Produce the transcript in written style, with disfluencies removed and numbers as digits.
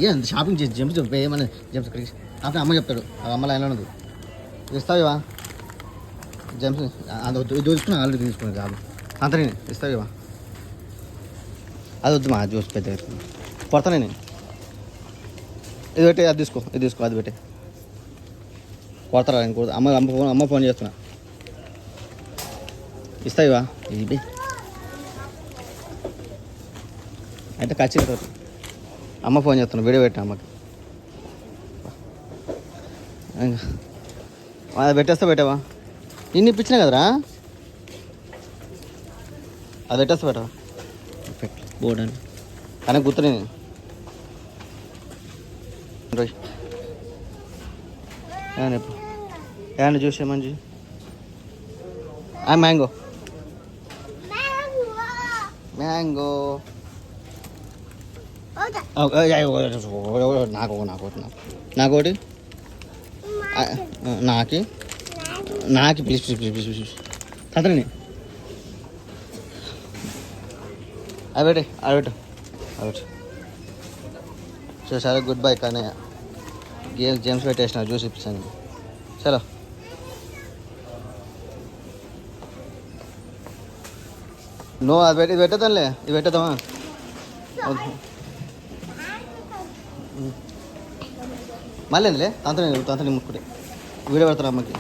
ఏం షాపింగ్ చేసి జంప్స్ ఏమన్నా జంప్స్ ఇక్కడికి అప్పుడు అమ్మ చెప్తాడు అమ్మ లైన్లో ఉన్నది ఇస్తావివా జంప్స్ అది వద్దు ఇది చూసుకున్నా ఆల్రెడీ తీసుకున్నాను జాబ్ అంత నేను ఇస్తావివా అది వద్దు మా చూసి పెద్ద కొడతా నేను ఇది పెట్టి అది తీసుకో అది పెట్టి కొడతారా నేను అమ్మ ఫోన్ చేస్తున్నా ఇస్తావివా ఇది అయితే ఖచ్చితంగా అమ్మ ఫోన్ చేస్తున్నా వీడియో పెట్టా అమ్మకి అది పెట్టేస్తా పెట్టావా ఇన్ని ఇప్పించినా కదరా అది పెట్టేస్తా పెట్టవా బోర్డు అని కానీ గుర్తు నేను ఏమన్నా చూసే మంచి మ్యాంగో నాకోటి నాకి ప్లీజ్ అతని అవి పెట్టు సో సరే గుడ్ బై కానీ గేమ్స్ పెట్టేసిన జ్యూస్ ఇప్పించాను చలో అది ఇది పెట్టేద్దాంలే ఇది పెట్టేద్దామా మళ్ళీ ఎందులే తంతని ముక్కుడి వీడియో పెడతారు అమ్మకి